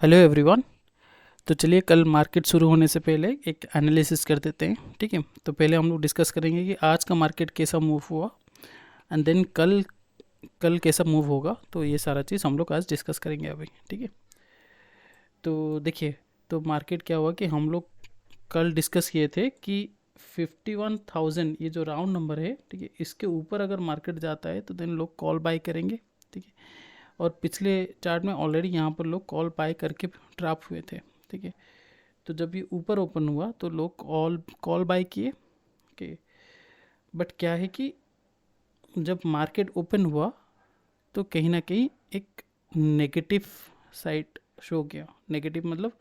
Hello everyone. तो चलिए कल मार्केट शुरू होने से पहले एक एनालिसिस कर देते हैं। ठीक है, तो पहले हम लोग डिस्कस करेंगे कि आज का मार्केट कैसा मूव हुआ एंड देन कल कल कैसा मूव होगा। तो ये सारा चीज़ हम लोग आज डिस्कस करेंगे अभी। ठीक है, तो देखिए, तो मार्केट क्या हुआ कि हम लोग कल डिस्कस किए थे कि 51,000 ये जो राउंड नंबर है, ठीक है, इसके ऊपर अगर मार्केट जाता है तो देन लोग कॉल बाय करेंगे। ठीक है, और पिछले चार्ट में ऑलरेडी यहाँ पर लोग कॉल बाय करके ट्रैप हुए थे। ठीक है, तो जब ये ऊपर ओपन हुआ तो लोग कॉल बाय किए। ओके, बट क्या है कि जब मार्केट ओपन हुआ तो कहीं ना कहीं एक नेगेटिव साइड शो किया। नेगेटिव मतलब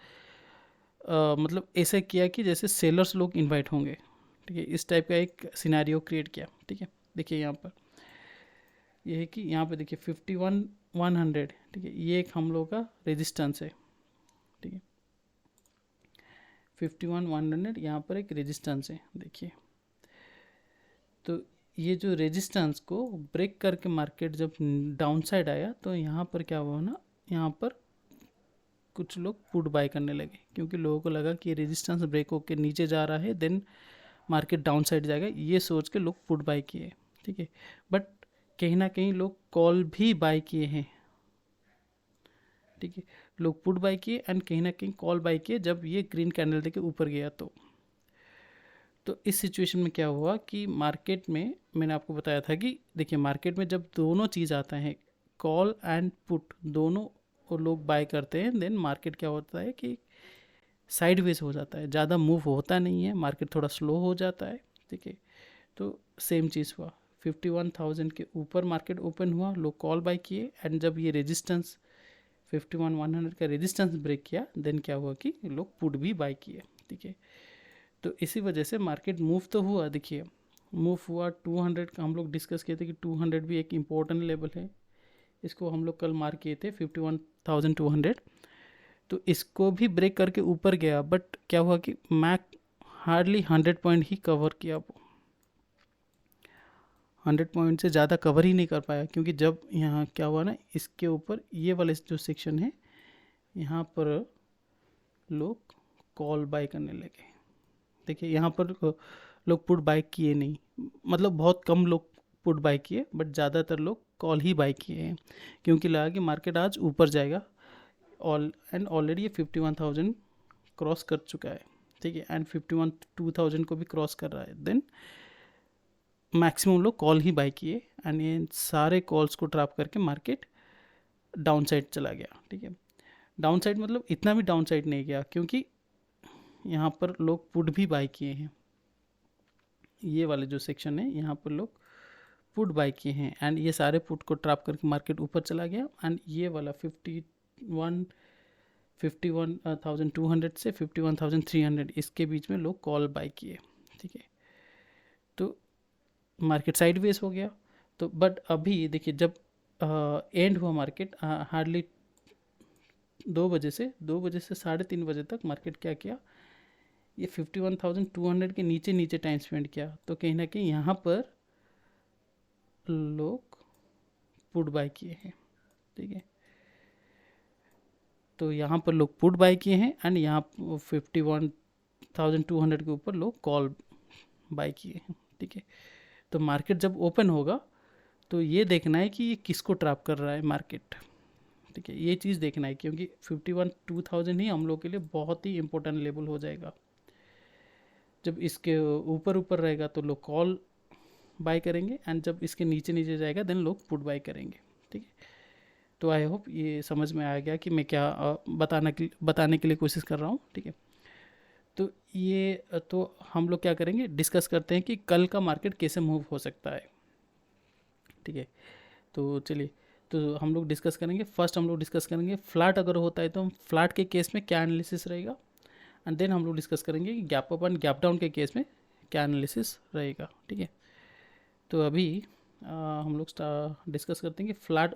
ऐसा किया कि जैसे सेलर्स लोग इनवाइट होंगे। ठीक है, इस टाइप का एक सिनेरियो क्रिएट किया। ठीक है, देखिए यहाँ पर ये है कि यहाँ पे देखिए 51,100। ठीक है, ये एक हम लोग का रेजिस्टेंस है। ठीक है, 51,100 यहाँ पर एक रेजिस्टेंस है। देखिए, तो ये जो रेजिस्टेंस को ब्रेक करके मार्केट जब डाउन साइड आया तो यहाँ पर क्या हुआ ना, यहाँ पर कुछ लोग पुट बाय करने लगे क्योंकि लोगों को लगा कि रेजिस्टेंस ब्रेक होकर नीचे जा रहा है, देन मार्केट डाउन साइड जाएगा, ये सोच के लोग पुट बाय किए। ठीक है, बट कहीं ना कहीं लोग कॉल भी बाय किए हैं। ठीक है, लोग पुट बाय किए एंड कहीं ना कहीं कॉल बाय किए जब ये ग्रीन कैंडल देके ऊपर गया। तो इस सिचुएशन में क्या हुआ कि मार्केट में मैंने आपको बताया था कि देखिए, मार्केट में जब दोनों चीज़ आता है, कॉल एंड पुट दोनों, और लोग बाय करते हैं, देन मार्केट क्या होता है कि साइडवेज हो जाता है, ज़्यादा मूव होता नहीं है, मार्केट थोड़ा स्लो हो जाता है। ठीक है, तो सेम चीज़ हुआ, 51,000 के ऊपर मार्केट ओपन हुआ, लोग कॉल बाय किए एंड जब ये रेजिस्टेंस 51,100 का रेजिस्टेंस ब्रेक किया, देन क्या हुआ कि लोग पुट भी बाय किए। ठीक है, तो इसी वजह से मार्केट मूव तो हुआ। देखिए, मूव हुआ 200 का, हम लोग डिस्कस किए थे कि 200 भी एक इम्पोर्टेंट लेवल है। इसको हम लोग कल मार्क किए थे 51,200। तो इसको भी ब्रेक करके ऊपर गया, बट क्या हुआ कि मैक हार्डली 100 पॉइंट ही कवर किया। वो 100 पॉइंट से ज़्यादा कवर ही नहीं कर पाया क्योंकि जब यहाँ क्या हुआ ना, इसके ऊपर ये वाले जो सेक्शन है, यहाँ पर लोग कॉल बाय करने लगे। देखिए, यहाँ पर लोग पुट बाय किए नहीं, मतलब बहुत कम लोग पुट बाय किए, बट ज़्यादातर लोग कॉल ही बाय किए हैं क्योंकि लगा कि मार्केट आज ऊपर जाएगा। ऑलरेडी ये 51,000 क्रॉस कर चुका है। ठीक है, एंड 51,200 को भी क्रॉस कर रहा है, देन मैक्सिमम लोग कॉल ही बाय किए एंड ये सारे कॉल्स को ट्रैप करके मार्केट डाउन साइड चला गया। ठीक है, डाउन साइड मतलब इतना भी डाउन साइड नहीं गया क्योंकि यहाँ पर लोग पुट भी बाय किए हैं। ये वाले जो सेक्शन है, यहाँ पर लोग पुट बाय किए हैं एंड ये सारे पुट को ट्रैप करके मार्केट ऊपर चला गया। एंड ये वाला 51,200 से 51,300 इसके बीच में लोग कॉल बाय किए। ठीक है, तो मार्केट साइडवेज हो गया। तो बट अभी देखिए, जब एंड हुआ मार्केट, हार्डली 2 बजे से 3:30 बजे तक मार्केट क्या किया, ये 51,200 के नीचे नीचे टाइम स्पेंड किया। तो कहीं ना कहीं यहाँ पर लोग पुट बाय किए हैं। ठीक है, तो यहाँ पर लोग पुट बाय किए हैं एंड यहाँ 51,200 के ऊपर लोग कॉल बाय किए हैं। ठीक है, तो मार्केट जब ओपन होगा तो ये देखना है कि ये किसको ट्रैप कर रहा है मार्केट। ठीक है, ये चीज़ देखना है क्योंकि 51,200 ही हम लोग के लिए बहुत ही इंपॉर्टेंट लेवल हो जाएगा। जब इसके ऊपर ऊपर रहेगा तो लोग कॉल बाय करेंगे एंड जब इसके नीचे नीचे जाएगा देन लोग पुट बाय करेंगे। ठीक है, तो आई होप ये समझ में आ गया कि मैं क्या बताने के लिए कोशिश कर रहा हूँ। ठीक है, तो ये तो हम लोग क्या करेंगे, डिस्कस करते हैं कि कल का मार्केट कैसे मूव हो सकता है। ठीक है, तो चलिए, तो हम लोग डिस्कस करेंगे। फर्स्ट हम लोग डिस्कस करेंगे फ्लैट अगर होता है तो हम फ्लैट के केस में क्या एनालिसिस रहेगा, एंड देन हम लोग डिस्कस करेंगे कि gap up and gap down के केस में क्या एनालिसिस रहेगा। ठीक है, तो अभी हम लोग डिस्कस करते हैं कि फ्लैट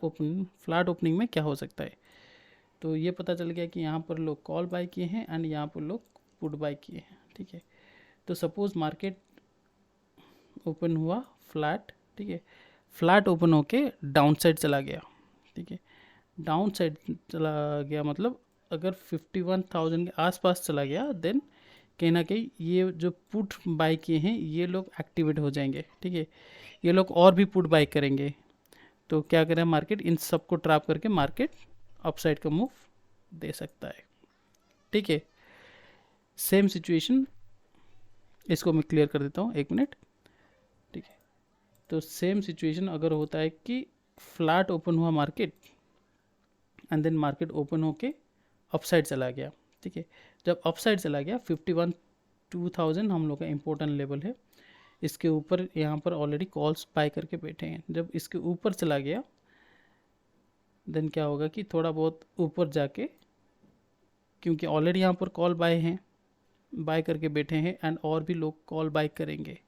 ओपनिंग में क्या हो सकता है। तो ये पता चल गया कि यहाँ पर लोग कॉल बाय किए हैं एंड यहाँ पर लोग पुट बाय किए हैं। ठीक है, तो सपोज मार्केट ओपन हुआ फ्लैट। ठीक है, फ्लैट ओपन होके डाउन साइड चला गया। ठीक है, डाउन साइड चला गया मतलब अगर 51,000 के आसपास चला गया देन कहीं ना कहीं ये जो पुट बाय किए हैं ये लोग एक्टिवेट हो जाएंगे, ठीक है। ये लोग और भी पुट बाय करेंगे, तो क्या करें मार्केट इन सबको ट्रैप करके मार्केट अपसाइड का मूव दे सकता है, ठीक है। सेम सिचुएशन, इसको मैं क्लियर कर देता हूँ, एक मिनट, ठीक है। तो सेम सिचुएशन अगर होता है कि फ्लैट ओपन हुआ market and then market open होके अपसाइड चला गया, ठीक है। जब अपसाइड चला गया 51,200 हम लोग का इम्पोर्टेंट लेवल है, इसके ऊपर यहाँ पर ऑलरेडी कॉल्स बाय करके बैठे हैं। जब इसके ऊपर चला गया देन क्या होगा कि थोड़ा बहुत ऊपर जाके, क्योंकि ऑलरेडी यहाँ पर कॉल बाय हैं, बाय करके बैठे हैं एंड और भी लोग कॉल बाय करेंगे,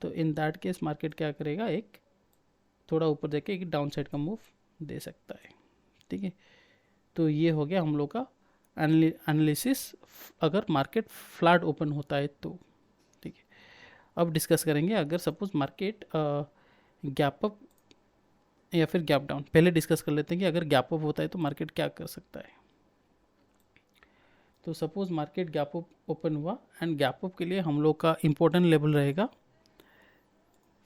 तो इन दैट केस मार्केट क्या करेगा, एक थोड़ा ऊपर जाके एक डाउन साइड का मूव दे सकता है, ठीक है। तो ये हो गया हम लोग का एनालिसिस अगर मार्केट फ्लैट ओपन होता है तो, ठीक है। अब डिस्कस करेंगे अगर सपोज मार्केट गैप अप या फिर गैप डाउन। पहले डिस्कस कर लेते हैं कि अगर गैप अप होता है तो मार्केट क्या कर सकता है। तो suppose market gap up open हुआ एंड गैप अप के लिए हम लोग का इम्पोर्टेंट लेवल रहेगा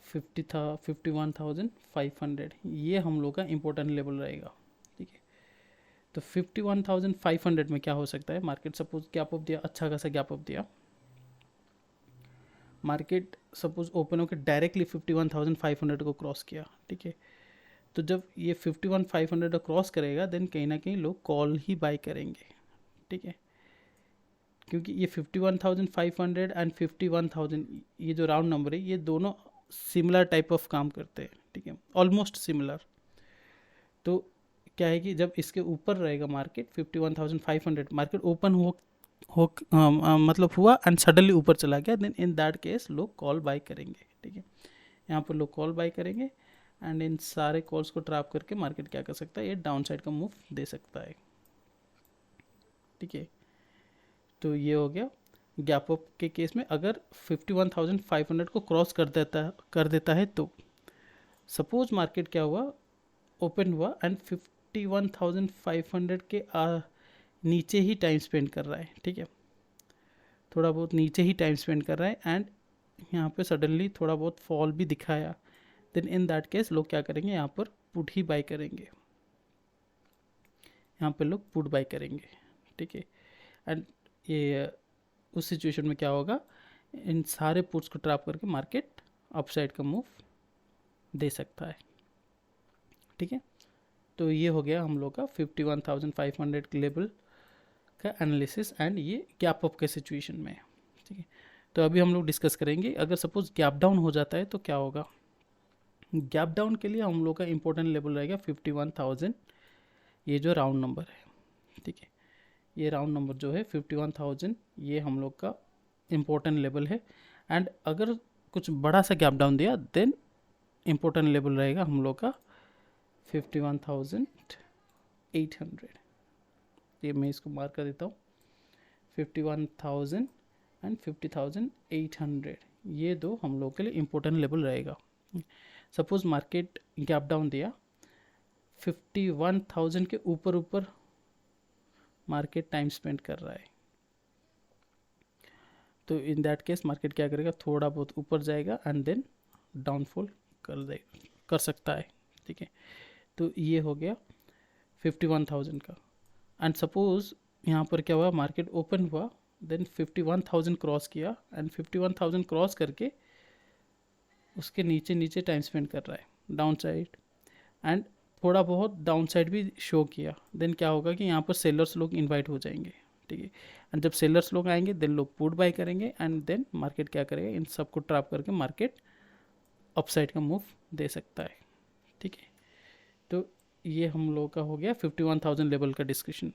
51,500, ये हम लोग का इम्पोर्टेंट लेवल रहेगा, ठीक है। तो 51,500 में क्या हो सकता है, मार्केट सपोज गैप अप दिया, अच्छा खासा गैप अप दिया, मार्केट सपोज ओपन होकर डायरेक्टली 51,500 को क्रॉस किया, ठीक है। तो जब ये 51,500 क्रॉस करेगा देन कहीं ना कहीं लोग कॉल ही बाय करेंगे, ठीक है। क्योंकि ये 51,500 एंड 51,000 ये जो राउंड नंबर है ये दोनों सिमिलर टाइप ऑफ काम करते हैं, ठीक है, ऑलमोस्ट सिमिलर। तो क्या है कि जब इसके ऊपर रहेगा मार्केट 51,500, मार्केट ओपन मतलब हुआ एंड सडनली ऊपर चला गया, देन इन दैट केस लोग कॉल बाय करेंगे, ठीक है। यहाँ पर लोग कॉल बाय करेंगे एंड इन सारे कॉल्स को ट्रैप करके मार्केट क्या कर सकता है, ये डाउन साइड का मूव दे सकता है, ठीक है। तो ये हो गया गैप अप के केस में अगर 51,500 को क्रॉस कर देता है तो सपोज मार्केट क्या हुआ, ओपन हुआ एंड 51,500 के नीचे ही टाइम स्पेंड कर रहा है, ठीक है, थोड़ा बहुत नीचे ही टाइम स्पेंड कर रहा है एंड यहाँ पे सडनली थोड़ा बहुत फॉल भी दिखाया, देन इन दैट केस लोग क्या करेंगे, यहाँ पर पुट ही बाय करेंगे, यहाँ पे लोग पुट बाय करेंगे, ठीक है। एंड ये उस सिचुएशन में क्या होगा, इन सारे पुट्स को ट्रैप करके मार्केट अपसाइड का मूव दे सकता है, ठीक है। तो ये हो गया हम लोग का 51,500 लेवल का एनालिसिस एंड ये गैप अप के सिचुएशन में, ठीक है। तो अभी हम लोग डिस्कस करेंगे अगर सपोज गैप डाउन हो जाता है तो क्या होगा। गैप डाउन के लिए हम लोग का इंपॉर्टेंट लेवल रहेगा 51,000, ये जो राउंड नंबर है, ठीक है, ये राउंड नंबर जो है 51,000 ये हम लोग का इम्पोर्टेंट लेवल है। एंड अगर कुछ बड़ा सा गैप डाउन दिया देन इम्पोर्टेंट लेवल रहेगा हम लोग का 51,800, ये मैं इसको मार्क कर देता हूँ, 51,000 एंड 50,800 ये दो हम लोग के लिए इम्पोर्टेंट लेवल रहेगा। सपोज मार्केट गैप डाउन दिया 51,000 के ऊपर मार्केट टाइम स्पेंड कर रहा है, तो इन दैट केस मार्केट क्या करेगा, थोड़ा बहुत ऊपर जाएगा एंड देन डाउनफॉल कर सकता है, ठीक है। तो ये हो गया 51,000 का। एंड सपोज यहाँ पर क्या हुआ, मार्केट ओपन हुआ देन 51,000 क्रॉस किया एंड 51,000 क्रॉस करके उसके नीचे टाइम स्पेंड कर रहा है डाउन साइड एंड थोड़ा बहुत डाउन साइड भी शो किया, देन क्या होगा कि यहाँ पर सेलर्स लोग इनवाइट हो जाएंगे, ठीक है। एंड जब सेलर्स लोग आएंगे देन लोग पुट बाय करेंगे एंड देन मार्केट क्या करेगा, इन सबको ट्रैप करके मार्केट अपसाइड का मूव दे सकता है, ठीक है। तो ये हम लोग का हो गया 51,000 लेवल का डिस्कशन।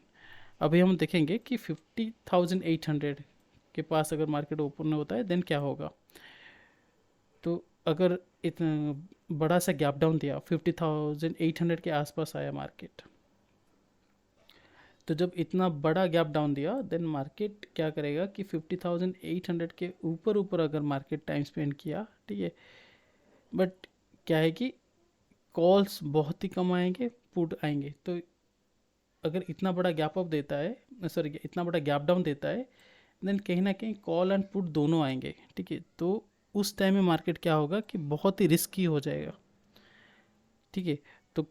अभी हम देखेंगे कि 50,800 के पास अगर मार्केट ओपन होता है देन क्या होगा। तो अगर इतना बड़ा सा गैप डाउन दिया 50,800 के आसपास आया मार्केट, तो जब इतना बड़ा गैप डाउन दिया देन मार्केट क्या करेगा कि 50,800 के ऊपर अगर मार्केट टाइम स्पेंड किया, ठीक है, बट क्या है कि कॉल्स बहुत ही कम आएंगे, पुट आएंगे, तो अगर इतना बड़ा गैप अप देता है, सॉरी इतना बड़ा गैप डाउन देता है, देन कहीं ना कहीं कॉल एंड पुट दोनों आएंगे, ठीक है। तो उस टाइम में मार्केट क्या होगा कि बहुत ही रिस्की हो जाएगा, ठीक है। तो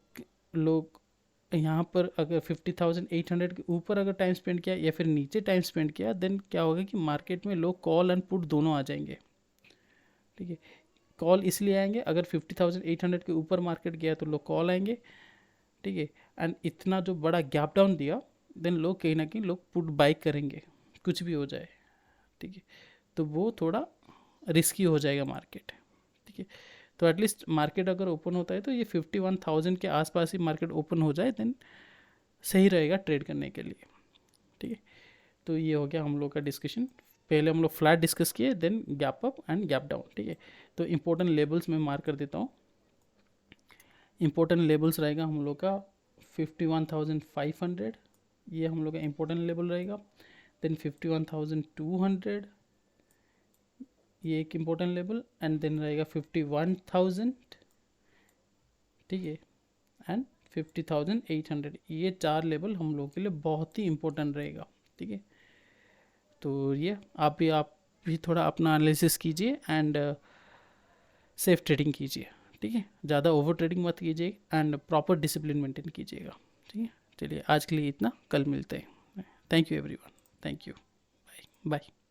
लोग यहाँ पर अगर 50,800 के ऊपर अगर टाइम स्पेंड किया या फिर नीचे टाइम स्पेंड किया, देन क्या होगा कि मार्केट में लोग कॉल एंड पुट दोनों आ जाएंगे, ठीक है। कॉल इसलिए आएंगे, अगर 50,800 के ऊपर मार्केट गया तो लोग कॉल आएंगे, ठीक है। एंड इतना जो बड़ा गैप डाउन दिया, देन लोग कहीं ना कहीं लोग पुट बाई करेंगे, कुछ भी हो जाए, ठीक है। तो वो थोड़ा रिस्की हो जाएगा मार्केट, ठीक है। तो एटलीस्ट मार्केट अगर ओपन होता है तो ये 51,000 के आसपास ही मार्केट ओपन हो जाए, देन सही रहेगा ट्रेड करने के लिए, ठीक है। तो ये हो गया हम लोग का डिस्कशन। पहले हम लोग फ्लैट डिस्कस किए, then gap up and gap down, ठीक है। तो इंपॉर्टेंट लेबल्स मैं मार्क कर देता हूँ। इंपॉर्टेंट लेबल्स रहेगा हम लोग का 51,500, ये हम लोग का इंपॉर्टेंट लेबल रहेगा। देन 51,200, ये एक इम्पोर्टेंट लेवल, एंड देन रहेगा 51,000, ठीक है, एंड 50,800। ये 4 लेवल हम लोगों के लिए बहुत ही इम्पोर्टेंट रहेगा, ठीक है। तो ये आप भी थोड़ा अपना एनालिसिस कीजिए एंड सेफ ट्रेडिंग कीजिए, ठीक है। ज़्यादा ओवर ट्रेडिंग मत कीजिए एंड प्रॉपर डिसिप्लिन मेंटेन कीजिएगा, ठीक है। चलिए आज के लिए इतना, कल मिलते हैं। Thank you everyone, thank you, bye bye.